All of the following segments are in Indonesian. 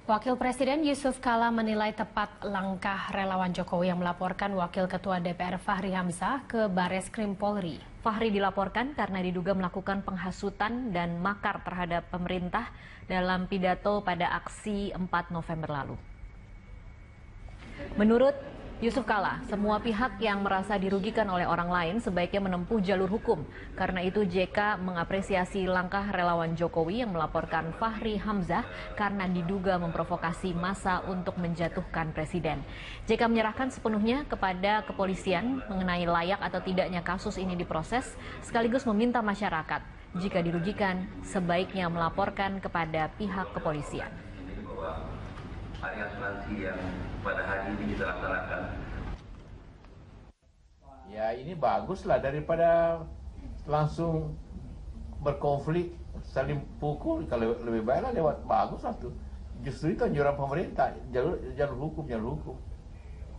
Wakil Presiden Yusuf Kala menilai tepat langkah relawan Jokowi yang melaporkan Wakil Ketua DPR Fahri Hamzah ke Bareskrim Polri. Fahri dilaporkan karena diduga melakukan penghasutan dan makar terhadap pemerintah dalam pidato pada aksi 4 November lalu. Menurut Yusuf Kala, semua pihak yang merasa dirugikan oleh orang lain sebaiknya menempuh jalur hukum. Karena itu JK mengapresiasi langkah relawan Jokowi yang melaporkan Fahri Hamzah karena diduga memprovokasi massa untuk menjatuhkan presiden. JK menyerahkan sepenuhnya kepada kepolisian mengenai layak atau tidaknya kasus ini diproses, sekaligus meminta masyarakat jika dirugikan sebaiknya melaporkan kepada pihak kepolisian. Hari asuransi yang pada hari ini kita laksanakan. Ya ini baguslah daripada langsung berkonflik, saling pukul. Kalau lebih baiklah lewat baguslah tuh. Justru itu anjuran pemerintah, jalur hukum.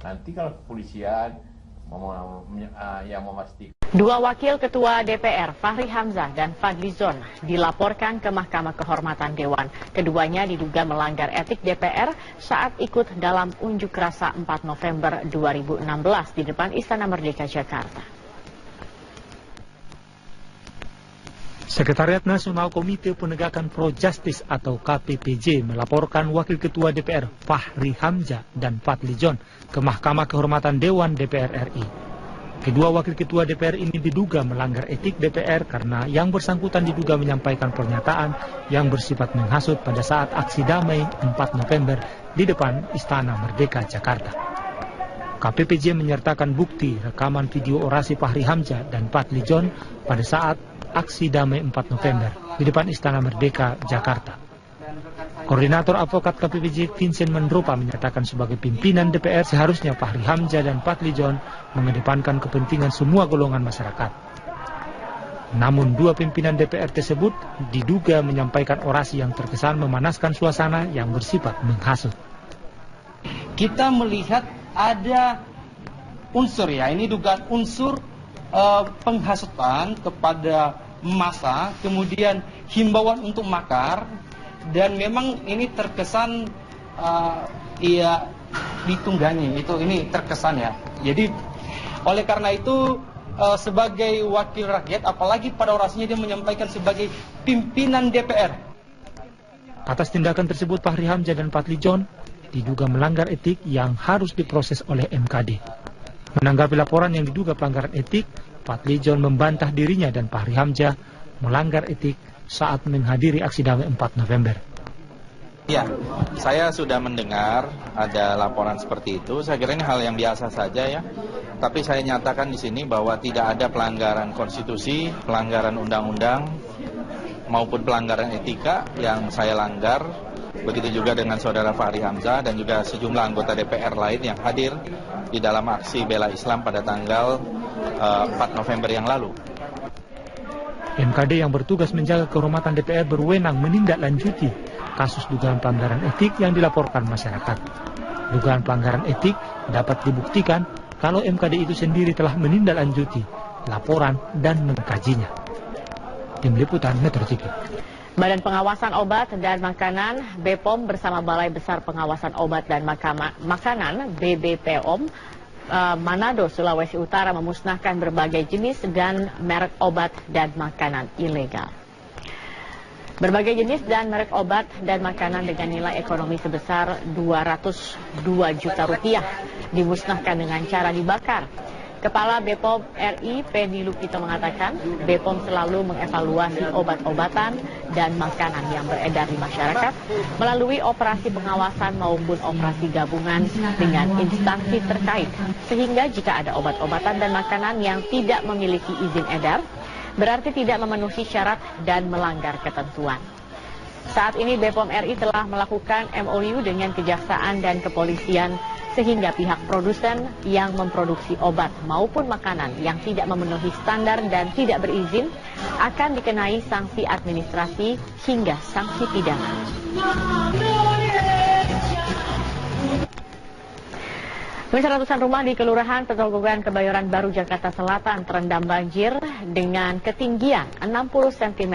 Nanti kalau kepolisian yang memastikan. Dua wakil ketua DPR, Fahri Hamzah dan Fadlizon, dilaporkan ke Mahkamah Kehormatan Dewan. Keduanya diduga melanggar etik DPR saat ikut dalam unjuk rasa 4 November 2016 di depan Istana Merdeka, Jakarta. Sekretariat Nasional Komite Penegakan Pro Justice atau KPPJ melaporkan Wakil Ketua DPR Fahri Hamzah dan Fadlizon ke Mahkamah Kehormatan Dewan DPR RI. Kedua wakil ketua DPR ini diduga melanggar etik DPR karena yang bersangkutan diduga menyampaikan pernyataan yang bersifat menghasut pada saat aksi damai 4 November di depan Istana Merdeka, Jakarta. KPPJ menyertakan bukti rekaman video orasi Fahri Hamzah dan Fadlizon pada saat aksi damai 4 November di depan Istana Merdeka, Jakarta. Koordinator Advokat KPPJ Vincent Mandropa menyatakan sebagai pimpinan DPR seharusnya Fahri Hamzah dan Fadlizon mengedepankan kepentingan semua golongan masyarakat. Namun dua pimpinan DPR tersebut diduga menyampaikan orasi yang terkesan memanaskan suasana yang bersifat menghasut. Kita melihat ada unsur ini dugaan unsur penghasutan kepada massa, kemudian himbauan untuk makar. Dan memang ini terkesan ditunggangi, ini terkesan ya. Jadi oleh karena itu sebagai wakil rakyat, apalagi pada orasinya dia menyampaikan sebagai pimpinan DPR. Atas tindakan tersebut Fahri Hamzah dan Fadlizon diduga melanggar etik yang harus diproses oleh MKD. Menanggapi laporan yang diduga pelanggaran etik, Fadlizon membantah dirinya dan Fahri Hamzah melanggar etik saat menghadiri aksi damai 4 November. Ya, saya sudah mendengar ada laporan seperti itu. Saya kira ini hal yang biasa saja ya. Tapi saya nyatakan di sini bahwa tidak ada pelanggaran konstitusi, pelanggaran undang-undang, maupun pelanggaran etika yang saya langgar. Begitu juga dengan saudara Fahri Hamzah dan juga sejumlah anggota DPR lain yang hadir di dalam aksi bela Islam pada tanggal 4 November yang lalu. MKD yang bertugas menjaga kehormatan DPR berwenang menindaklanjuti kasus dugaan pelanggaran etik yang dilaporkan masyarakat. Dugaan pelanggaran etik dapat dibuktikan kalau MKD itu sendiri telah menindaklanjuti laporan dan mengkajinya. Tim Liputan Metro TV. Badan Pengawasan Obat dan Makanan BPOM bersama Balai Besar Pengawasan Obat dan Makanan BBPOM Manado, Sulawesi Utara memusnahkan berbagai jenis dan merek obat dan makanan ilegal. Berbagai jenis dan merek obat dan makanan dengan nilai ekonomi sebesar 202 juta rupiah dimusnahkan dengan cara dibakar. Kepala BPOM RI Penny Lukito mengatakan BPOM selalu mengevaluasi obat-obatan dan makanan yang beredar di masyarakat melalui operasi pengawasan maupun operasi gabungan dengan instansi terkait. Sehingga jika ada obat-obatan dan makanan yang tidak memiliki izin edar, berarti tidak memenuhi syarat dan melanggar ketentuan. Saat ini BPOM RI telah melakukan MOU dengan Kejaksaan dan Kepolisian sehingga pihak produsen yang memproduksi obat maupun makanan yang tidak memenuhi standar dan tidak berizin akan dikenai sanksi administrasi hingga sanksi pidana. Ratusan rumah di Kelurahan Petogogan, Kebayoran Baru, Jakarta Selatan terendam banjir dengan ketinggian 60 cm.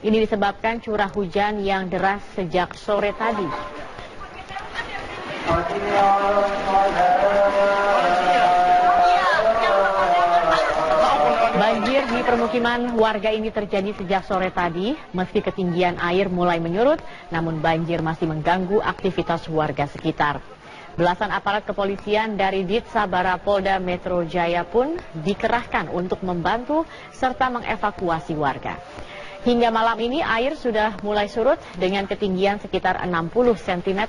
Ini disebabkan curah hujan yang deras sejak sore tadi. Banjir di permukiman warga ini terjadi sejak sore tadi. Meski ketinggian air mulai menyurut, namun banjir masih mengganggu aktivitas warga sekitar. Belasan aparat kepolisian dari Ditsabara Polda Metro Jaya pun dikerahkan untuk membantu serta mengevakuasi warga. Hingga malam ini air sudah mulai surut dengan ketinggian sekitar 60 cm.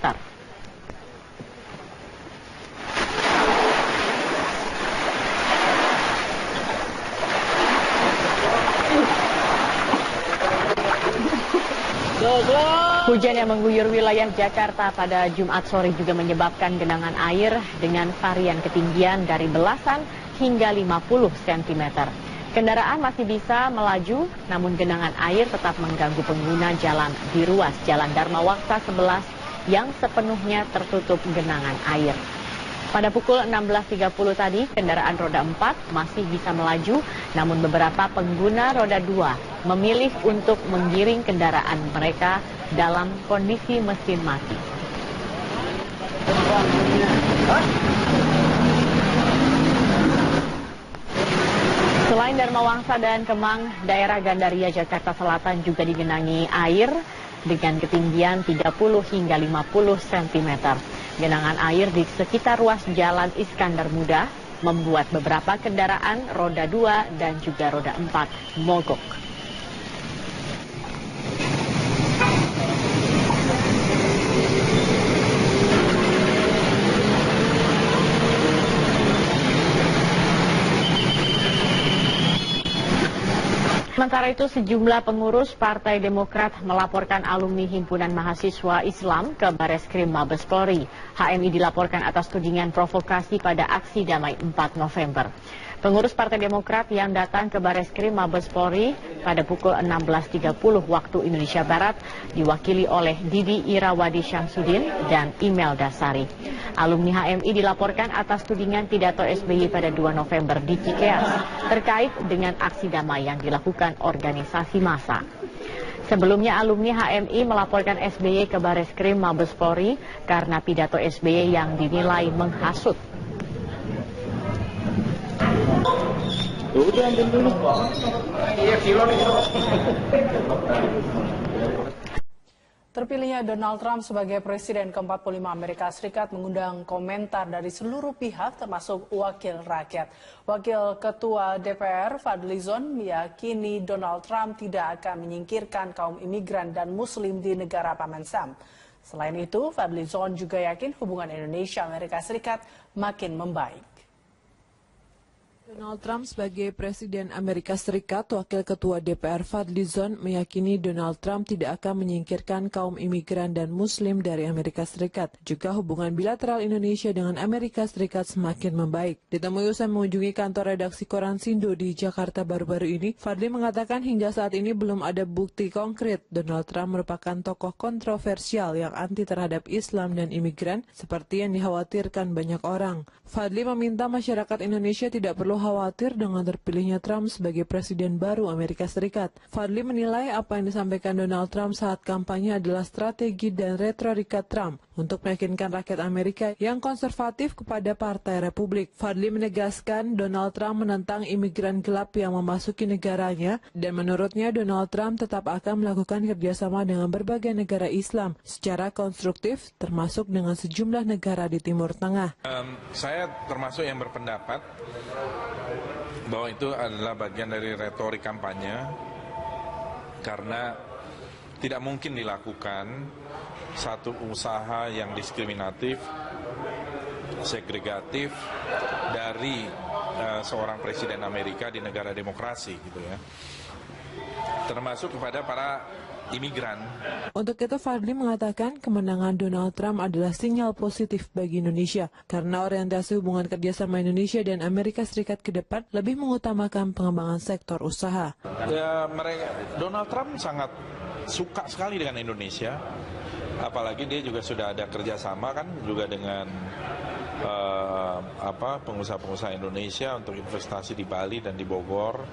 Hujan yang mengguyur wilayah Jakarta pada Jumat sore juga menyebabkan genangan air dengan varian ketinggian dari belasan hingga 50 cm. Kendaraan masih bisa melaju, namun genangan air tetap mengganggu pengguna jalan di ruas Jalan Dharma Wakta 11 yang sepenuhnya tertutup genangan air. Pada pukul 16.30 tadi, kendaraan roda 4 masih bisa melaju, namun beberapa pengguna roda 2 memilih untuk menggiring kendaraan mereka dalam kondisi mesin mati. Selain Dharma Wangsa dan Kemang, daerah Gandaria Jakarta Selatan juga digenangi air dengan ketinggian 30 hingga 50 cm. Genangan air di sekitar ruas Jalan Iskandar Muda membuat beberapa kendaraan roda 2 dan juga roda 4 mogok. Sementara itu, sejumlah pengurus Partai Demokrat melaporkan alumni Himpunan Mahasiswa Islam ke Bareskrim Mabes Polri. HMI dilaporkan atas tudingan provokasi pada aksi damai 4 November. Pengurus Partai Demokrat yang datang ke Bareskrim Mabes Polri pada pukul 16.30 waktu Indonesia Barat diwakili oleh Didi Irawadi Syamsuddin dan Imelda Sari. Alumni HMI dilaporkan atas tudingan pidato SBY pada 2 November di Cikeas terkait dengan aksi damai yang dilakukan organisasi massa. Sebelumnya alumni HMI melaporkan SBY ke Bareskrim Mabes Polri karena pidato SBY yang dinilai menghasut. Terpilihnya Donald Trump sebagai Presiden ke-45 Amerika Serikat mengundang komentar dari seluruh pihak termasuk wakil rakyat. Wakil Ketua DPR Fadlizon meyakini Donald Trump tidak akan menyingkirkan kaum imigran dan muslim di negara Paman Sam. Selain itu, Fadlizon juga yakin hubungan Indonesia-Amerika Serikat makin membaik. Donald Trump sebagai Presiden Amerika Serikat, Wakil Ketua DPR Fadlizon meyakini Donald Trump tidak akan menyingkirkan kaum imigran dan muslim dari Amerika Serikat. Juga hubungan bilateral Indonesia dengan Amerika Serikat semakin membaik. Ditemui usai mengunjungi kantor redaksi Koran Sindo di Jakarta baru-baru ini, Fadli mengatakan hingga saat ini belum ada bukti konkret Donald Trump merupakan tokoh kontroversial yang anti terhadap Islam dan imigran seperti yang dikhawatirkan banyak orang. Fadli meminta masyarakat Indonesia tidak perlu khawatir dengan terpilihnya Trump sebagai presiden baru Amerika Serikat. Fadli menilai apa yang disampaikan Donald Trump saat kampanye adalah strategi dan retorika Trump untuk meyakinkan rakyat Amerika yang konservatif kepada Partai Republik. Fadli menegaskan Donald Trump menentang imigran gelap yang memasuki negaranya dan menurutnya Donald Trump tetap akan melakukan kerjasama dengan berbagai negara Islam secara konstruktif termasuk dengan sejumlah negara di Timur Tengah. Saya termasuk yang berpendapat bahwa itu adalah bagian dari retorik kampanye karena tidak mungkin dilakukan satu usaha yang diskriminatif, segregatif dari seorang presiden Amerika di negara demokrasi gitu ya, termasuk kepada para imigran. Untuk itu Fadli mengatakan kemenangan Donald Trump adalah sinyal positif bagi Indonesia karena orientasi hubungan kerjasama Indonesia dan Amerika Serikat ke depan lebih mengutamakan pengembangan sektor usaha. Ya, Donald Trump sangat suka sekali dengan Indonesia, apalagi dia juga sudah ada kerjasama kan juga dengan pengusaha-pengusaha Indonesia untuk investasi di Bali dan di Bogor.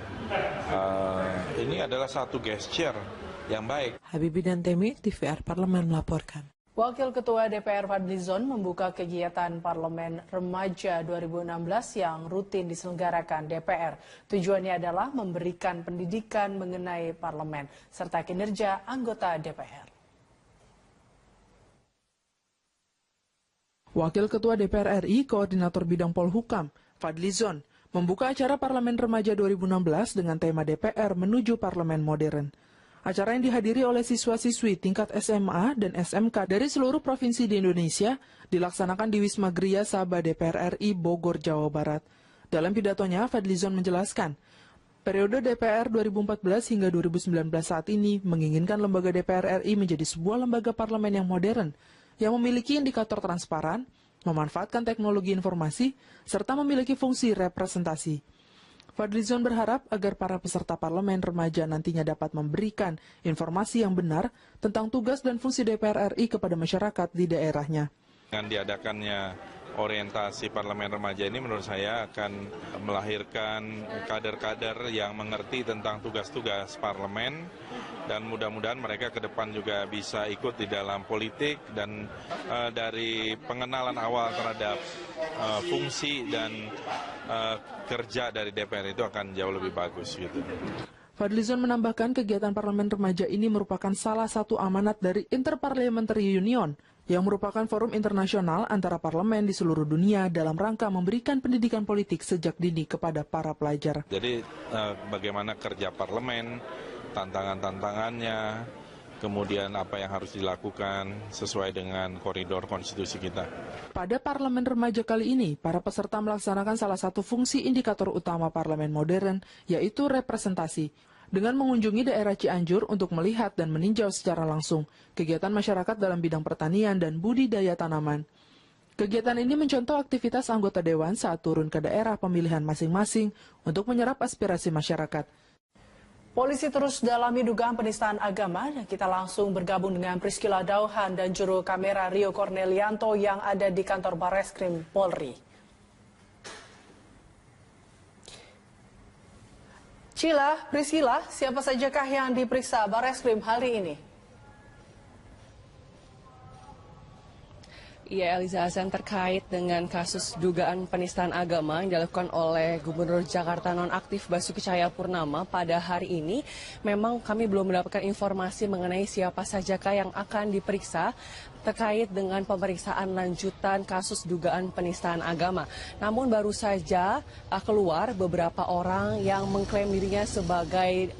Ini adalah satu gesture yang baik. Habibie dan Temi, TVR Parlemen melaporkan. Wakil Ketua DPR Fadlizon membuka kegiatan Parlemen Remaja 2016 yang rutin diselenggarakan DPR. Tujuannya adalah memberikan pendidikan mengenai parlemen serta kinerja anggota DPR. Wakil Ketua DPR RI, Koordinator Bidang Polhukam, Fadlizon, membuka acara Parlemen Remaja 2016 dengan tema DPR menuju Parlemen Modern. Acara yang dihadiri oleh siswa-siswi tingkat SMA dan SMK dari seluruh provinsi di Indonesia dilaksanakan di Wisma Gria Sabah DPR RI Bogor, Jawa Barat. Dalam pidatonya, Fadlizon menjelaskan, periode DPR 2014 hingga 2019 saat ini menginginkan lembaga DPR RI menjadi sebuah lembaga parlemen yang modern, yang memiliki indikator transparan, memanfaatkan teknologi informasi, serta memiliki fungsi representasi. Fadlizon berharap agar para peserta parlemen remaja nantinya dapat memberikan informasi yang benar tentang tugas dan fungsi DPR RI kepada masyarakat di daerahnya. Dengan diadakannya orientasi parlemen remaja ini menurut saya akan melahirkan kader-kader yang mengerti tentang tugas-tugas parlemen dan mudah-mudahan mereka ke depan juga bisa ikut di dalam politik dan dari pengenalan awal terhadap fungsi dan kerja dari DPR itu akan jauh lebih bagus gitu. Fadlizon menambahkan kegiatan parlemen remaja ini merupakan salah satu amanat dari Interparliamentary Union yang merupakan forum internasional antara parlemen di seluruh dunia dalam rangka memberikan pendidikan politik sejak dini kepada para pelajar. Jadi bagaimana kerja parlemen, tantangan-tantangannya, kemudian apa yang harus dilakukan sesuai dengan koridor konstitusi kita. Pada parlemen remaja kali ini, para peserta melaksanakan salah satu fungsi indikator utama parlemen modern, yaitu representasi. Dengan mengunjungi daerah Cianjur untuk melihat dan meninjau secara langsung kegiatan masyarakat dalam bidang pertanian dan budidaya tanaman. Kegiatan ini mencontoh aktivitas anggota dewan saat turun ke daerah pemilihan masing-masing untuk menyerap aspirasi masyarakat. Polisi terus dalami dugaan penistaan agama dan kita langsung bergabung dengan Priscilla Dauhan dan juru kamera Rio Cornelianto yang ada di kantor Barreskrim Polri. Priscilla, siapa sajakah yang diperiksa Barreskrim hari ini? Ya, Eliza Hasan, terkait dengan kasus dugaan penistaan agama yang dilakukan oleh Gubernur Jakarta nonaktif Basuki Cahayapurnama pada hari ini, memang kami belum mendapatkan informasi mengenai siapa sajakah yang akan diperiksa terkait dengan pemeriksaan lanjutan kasus dugaan penistaan agama. Namun baru saja keluar beberapa orang yang mengklaim dirinya sebagai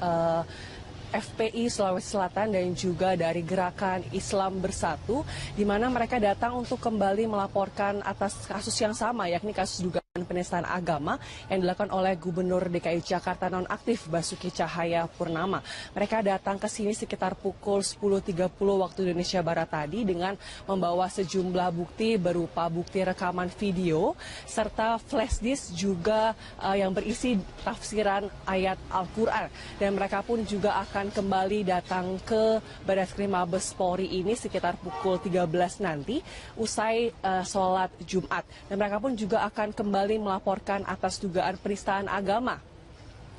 FPI Sulawesi Selatan dan juga dari Gerakan Islam Bersatu, di mana mereka datang untuk kembali melaporkan atas kasus yang sama, yakni kasus dugaan penistaan agama yang dilakukan oleh Gubernur DKI Jakarta nonaktif Basuki Cahayapurnama. Mereka datang ke sini sekitar pukul 10.30 waktu Indonesia Barat tadi dengan membawa sejumlah bukti berupa bukti rekaman video serta flash disk juga yang berisi tafsiran ayat Al-Quran. Dan mereka pun juga akan kembali datang ke Barreskrim Mabes Polri ini sekitar pukul 13 nanti usai sholat Jumat. Dan mereka pun juga akan kembali melaporkan atas dugaan penistaan agama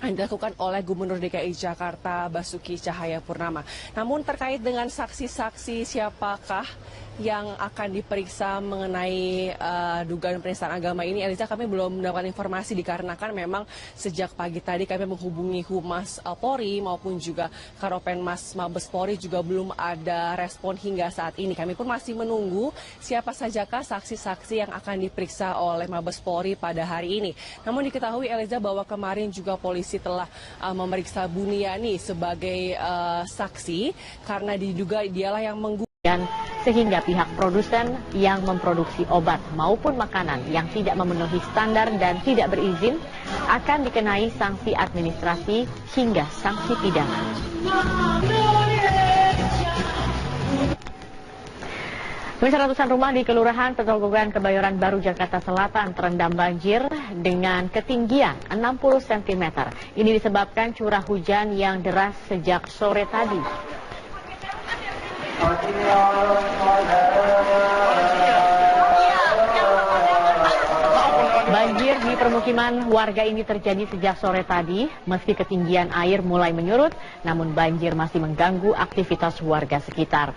yang dilakukan oleh Gubernur DKI Jakarta Basuki Cahayapurnama. Namun terkait dengan saksi-saksi siapakah yang akan diperiksa mengenai dugaan penistaan agama ini, Eliza, kami belum mendapatkan informasi dikarenakan memang sejak pagi tadi kami menghubungi Humas Polri maupun juga Karopenmas Mabes Polri juga belum ada respon hingga saat ini. Kami pun masih menunggu siapa sajakah saksi-saksi yang akan diperiksa oleh Mabes Polri pada hari ini. Namun diketahui, Eliza, bahwa kemarin juga polisi telah memeriksa Buniani sebagai saksi karena diduga dialah yang sehingga pihak produsen yang memproduksi obat maupun makanan yang tidak memenuhi standar dan tidak berizin akan dikenai sanksi administrasi hingga sanksi pidana. Ratusan rumah di Kelurahan Petogogan, Kebayoran Baru, Jakarta Selatan terendam banjir dengan ketinggian 60 cm. Ini disebabkan curah hujan yang deras sejak sore tadi. Banjir di permukiman warga ini terjadi sejak sore tadi. Meski ketinggian air mulai menyurut, namun banjir masih mengganggu aktivitas warga sekitar.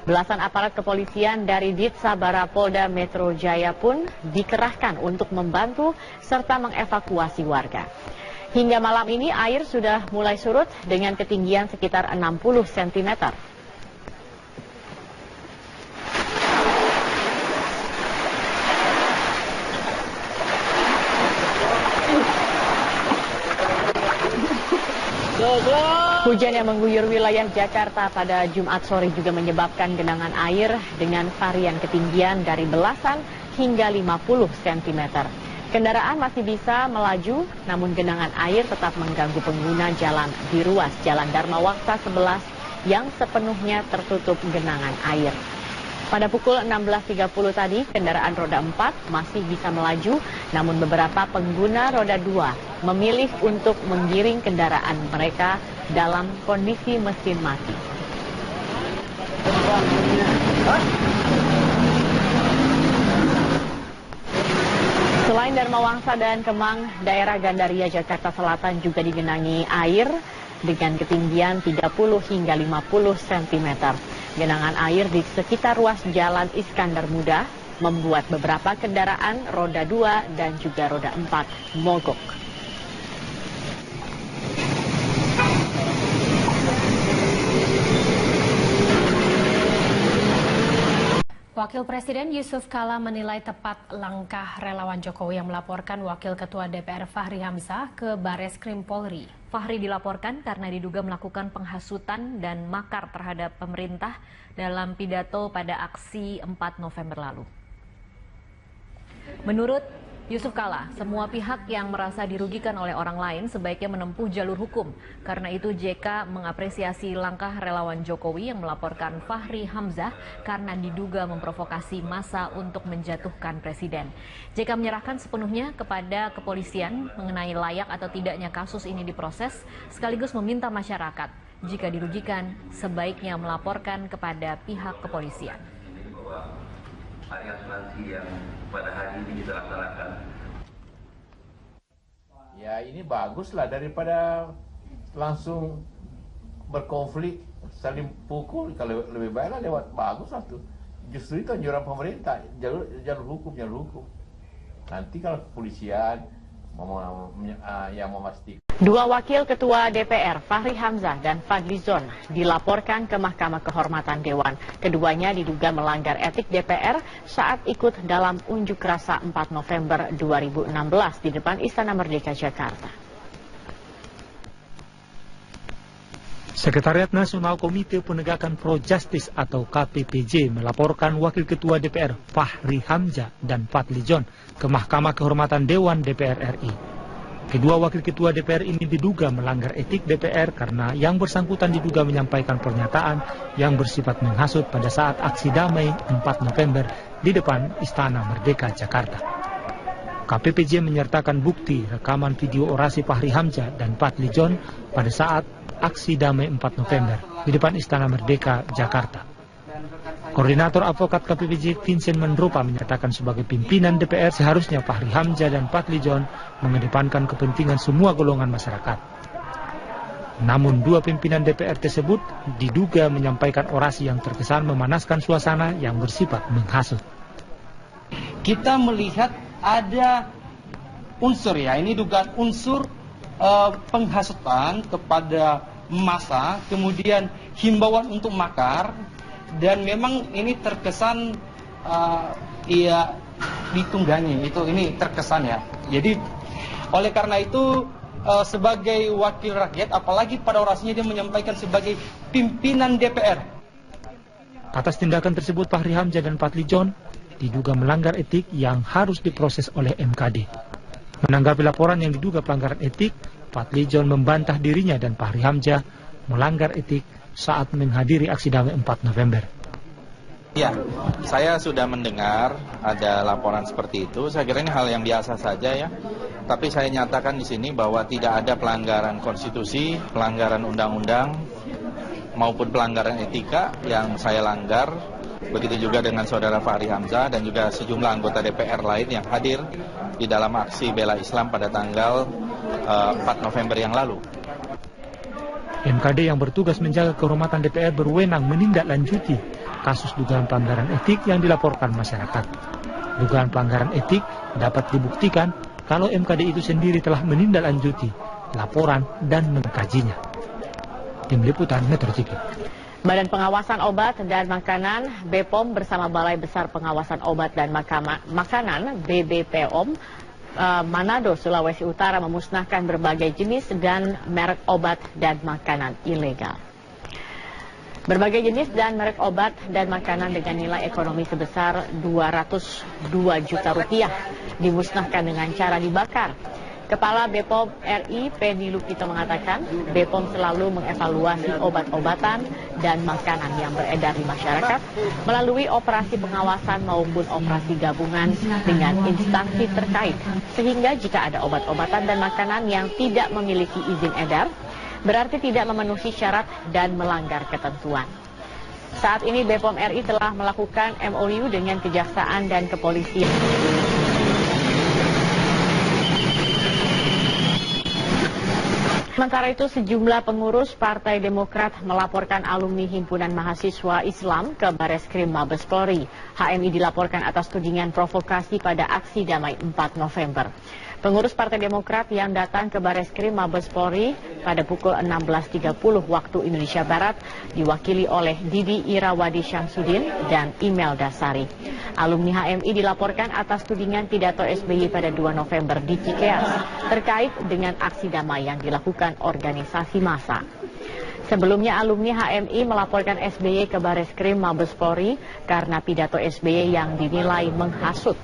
Belasan aparat kepolisian dari Ditsabara Polda Metro Jaya pun dikerahkan untuk membantu serta mengevakuasi warga. Hingga malam ini air sudah mulai surut dengan ketinggian sekitar 60 cm. Hujan yang mengguyur wilayah Jakarta pada Jumat sore juga menyebabkan genangan air dengan varian ketinggian dari belasan hingga 50 cm. Kendaraan masih bisa melaju, namun genangan air tetap mengganggu pengguna jalan di ruas Jalan Dharma Wangsa 11 yang sepenuhnya tertutup genangan air. Pada pukul 16.30 tadi, kendaraan roda 4 masih bisa melaju, namun beberapa pengguna roda 2 memilih untuk menggiring kendaraan mereka dalam kondisi mesin mati. Selain Dharma Wangsa dan Kemang, daerah Gandaria Jakarta Selatan juga digenangi air dengan ketinggian 30 hingga 50 cm. Genangan air di sekitar ruas Jalan Iskandar Muda membuat beberapa kendaraan roda 2 dan juga roda 4 mogok. Wakil Presiden Yusuf Kala menilai tepat langkah relawan Jokowi yang melaporkan Wakil Ketua DPR Fahri Hamzah ke Bareskrim Polri. Fahri dilaporkan karena diduga melakukan penghasutan dan makar terhadap pemerintah dalam pidato pada aksi 4 November lalu. Menurut Yusuf Kala, semua pihak yang merasa dirugikan oleh orang lain sebaiknya menempuh jalur hukum. Karena itu JK mengapresiasi langkah relawan Jokowi yang melaporkan Fahri Hamzah karena diduga memprovokasi massa untuk menjatuhkan presiden. JK menyerahkan sepenuhnya kepada kepolisian mengenai layak atau tidaknya kasus ini diproses, sekaligus meminta masyarakat jika dirugikan sebaiknya melaporkan kepada pihak kepolisian. Hari asuransi yang pada hari ini kita laksanakan. Ya ini baguslah daripada langsung berkonflik, saling pukul. Kalau lebih baiklah lewat baguslah tuh. Justru itu anjuran pemerintah, jalur hukum. Nanti kalau kepolisian yang memastikan. Dua wakil ketua DPR, Fahri Hamzah dan Fadlizon, dilaporkan ke Mahkamah Kehormatan Dewan. Keduanya diduga melanggar etik DPR saat ikut dalam unjuk rasa 4 November 2016 di depan Istana Merdeka, Jakarta. Sekretariat Nasional Komite Penegakan Pro Justice atau KPPJ melaporkan Wakil Ketua DPR Fahri Hamzah dan Fadlizon ke Mahkamah Kehormatan Dewan DPR RI. Kedua wakil ketua DPR ini diduga melanggar etik DPR karena yang bersangkutan diduga menyampaikan pernyataan yang bersifat menghasut pada saat aksi damai 4 November di depan Istana Merdeka, Jakarta. KPPJ menyertakan bukti rekaman video orasi Fahri Hamzah dan Fadlizon pada saat aksi damai 4 November di depan Istana Merdeka, Jakarta. Koordinator Advokat KPPJ Vincent Mandropa menyatakan sebagai pimpinan DPR seharusnya Fahri Hamzah dan Fadlizon mengedepankan kepentingan semua golongan masyarakat. Namun dua pimpinan DPR tersebut diduga menyampaikan orasi yang terkesan memanaskan suasana yang bersifat menghasut. Kita melihat ada unsur ini dugaan unsur penghasutan kepada massa, kemudian himbauan untuk makar. Dan memang ini terkesan ditunggangi, ini terkesan ya. Jadi oleh karena itu sebagai wakil rakyat, apalagi pada orasinya dia menyampaikan sebagai pimpinan DPR. Atas tindakan tersebut Fahri Hamzah dan Fadlizon diduga melanggar etik yang harus diproses oleh MKD. Menanggapi laporan yang diduga pelanggaran etik, Fadlizon membantah dirinya dan Fahri Hamzah melanggar etik saat menghadiri aksi damai 4 November. Ya, saya sudah mendengar ada laporan seperti itu. Saya kira ini hal yang biasa saja ya. Tapi saya nyatakan di sini bahwa tidak ada pelanggaran konstitusi, pelanggaran undang-undang, maupun pelanggaran etika yang saya langgar. Begitu juga dengan saudara Fahri Hamzah dan juga sejumlah anggota DPR lain yang hadir di dalam aksi bela Islam pada tanggal 4 November yang lalu. MKD yang bertugas menjaga kehormatan DPR berwenang menindaklanjuti kasus dugaan pelanggaran etik yang dilaporkan masyarakat. Dugaan pelanggaran etik dapat dibuktikan kalau MKD itu sendiri telah menindaklanjuti laporan dan mengkajinya. Tim Liputan Metro TV. Badan Pengawasan Obat dan Makanan BPOM bersama Balai Besar Pengawasan Obat dan Makanan BBPOM Manado, Sulawesi Utara memusnahkan berbagai jenis dan merek obat dan makanan ilegal. Berbagai jenis dan merek obat dan makanan dengan nilai ekonomi sebesar 202 juta rupiah dimusnahkan dengan cara dibakar. Kepala BPOM RI Penny Lukito mengatakan, BPOM selalu mengevaluasi obat-obatan dan makanan yang beredar di masyarakat melalui operasi pengawasan maupun operasi gabungan dengan instansi terkait. Sehingga jika ada obat-obatan dan makanan yang tidak memiliki izin edar, berarti tidak memenuhi syarat dan melanggar ketentuan. Saat ini BPOM RI telah melakukan MOU dengan Kejaksaan dan Kepolisian. Sementara itu, sejumlah pengurus Partai Demokrat melaporkan alumni Himpunan Mahasiswa Islam ke Bareskrim Mabes Polri. HMI dilaporkan atas tudingan provokasi pada aksi damai 4 November. Pengurus Partai Demokrat yang datang ke Bareskrim Mabes Polri pada pukul 16.30 waktu Indonesia Barat diwakili oleh Didi Irawadi Syamsuddin dan Imelda Sari. Alumni HMI dilaporkan atas tudingan pidato SBY pada 2 November di Cikeas terkait dengan aksi damai yang dilakukan organisasi massa. Sebelumnya alumni HMI melaporkan SBY ke Bareskrim Mabes Polri karena pidato SBY yang dinilai menghasut.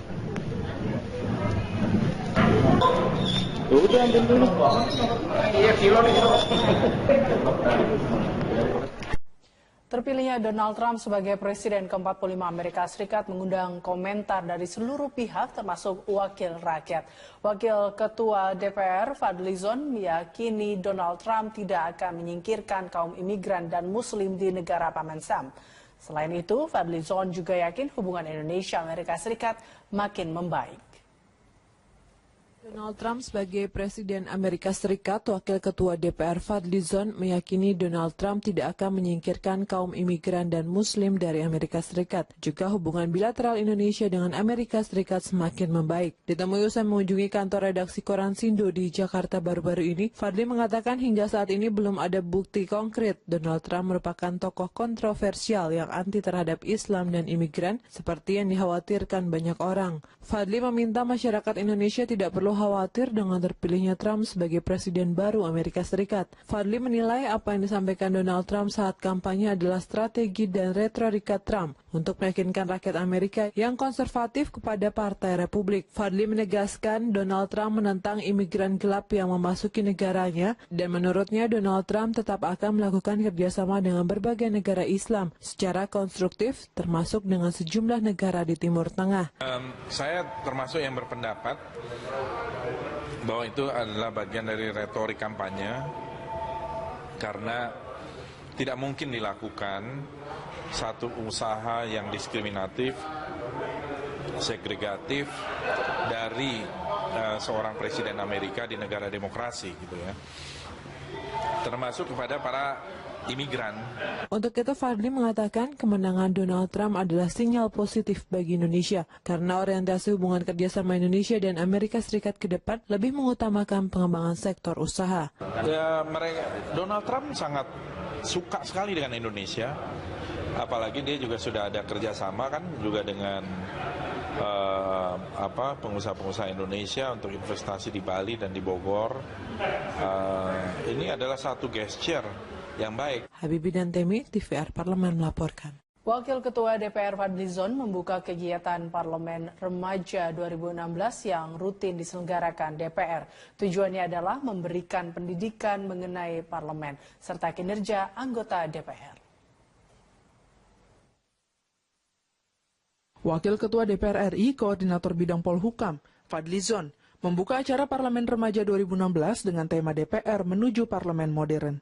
Terpilihnya Donald Trump sebagai Presiden ke-45 Amerika Serikat mengundang komentar dari seluruh pihak termasuk wakil rakyat. Wakil Ketua DPR Fadly Zon meyakini Donald Trump tidak akan menyingkirkan kaum imigran dan Muslim di negara Paman Sam. Selain itu, Fadly Zon juga yakin hubungan Indonesia-Amerika Serikat makin membaik. Donald Trump sebagai Presiden Amerika Serikat, Wakil Ketua DPR Fadly Zon meyakini Donald Trump tidak akan menyingkirkan kaum imigran dan Muslim dari Amerika Serikat. Juga hubungan bilateral Indonesia dengan Amerika Serikat semakin membaik. Ditemui usai mengunjungi kantor redaksi Koran Sindo di Jakarta baru-baru ini, Fadly mengatakan hingga saat ini belum ada bukti konkret Donald Trump merupakan tokoh kontroversial yang anti terhadap Islam dan imigran seperti yang dikhawatirkan banyak orang. Fadly meminta masyarakat Indonesia tidak perlu khawatir dengan terpilihnya Trump sebagai Presiden baru Amerika Serikat. Fadly menilai apa yang disampaikan Donald Trump saat kampanye adalah strategi dan retorika Trump untuk meyakinkan rakyat Amerika yang konservatif kepada Partai Republik. Fadly menegaskan Donald Trump menentang imigran gelap yang memasuki negaranya dan menurutnya Donald Trump tetap akan melakukan kerjasama dengan berbagai negara Islam secara konstruktif termasuk dengan sejumlah negara di Timur Tengah. Saya termasuk yang berpendapat bahwa itu adalah bagian dari retorik kampanye karena tidak mungkin dilakukan satu usaha yang diskriminatif, segregatif dari seorang presiden Amerika di negara demokrasi gitu ya. Termasuk kepada para imigran. Untuk itu Fadly mengatakan kemenangan Donald Trump adalah sinyal positif bagi Indonesia karena orientasi hubungan kerjasama Indonesia dan Amerika Serikat ke depan lebih mengutamakan pengembangan sektor usaha. Ya, Donald Trump sangat suka sekali dengan Indonesia, apalagi dia juga sudah ada kerjasama kan juga dengan pengusaha-pengusaha Indonesia untuk investasi di Bali dan di Bogor. Ini adalah satu gesture yang baik. Habibie dan Temi, TVR Parlemen melaporkan. Wakil Ketua DPR Fadly Zon membuka kegiatan Parlemen Remaja 2016 yang rutin diselenggarakan DPR. Tujuannya adalah memberikan pendidikan mengenai parlemen serta kinerja anggota DPR. Wakil Ketua DPR RI, Koordinator Bidang Polhukam, Fadly Zon, membuka acara Parlemen Remaja 2016 dengan tema DPR menuju Parlemen Modern.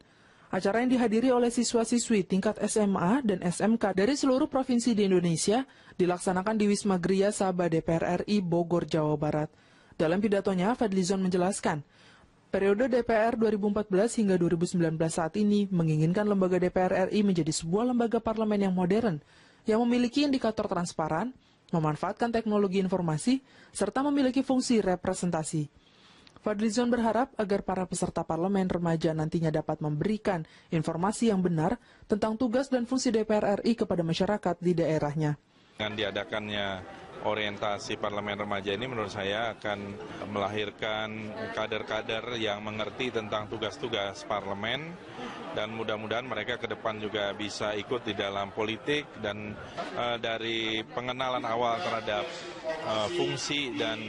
Acara yang dihadiri oleh siswa-siswi tingkat SMA dan SMK dari seluruh provinsi di Indonesia dilaksanakan di Wisma Gria Sabah DPR RI Bogor, Jawa Barat. Dalam pidatonya, Fadly Zon menjelaskan, periode DPR 2014 hingga 2019 saat ini menginginkan lembaga DPR RI menjadi sebuah lembaga parlemen yang modern, yang memiliki indikator transparan, memanfaatkan teknologi informasi, serta memiliki fungsi representasi. Fadlizon berharap agar para peserta parlemen remaja nantinya dapat memberikan informasi yang benar tentang tugas dan fungsi DPR RI kepada masyarakat di daerahnya. Dengan diadakannya orientasi parlemen remaja ini menurut saya akan melahirkan kader-kader yang mengerti tentang tugas-tugas parlemen dan mudah-mudahan mereka ke depan juga bisa ikut di dalam politik dan dari pengenalan awal terhadap fungsi dan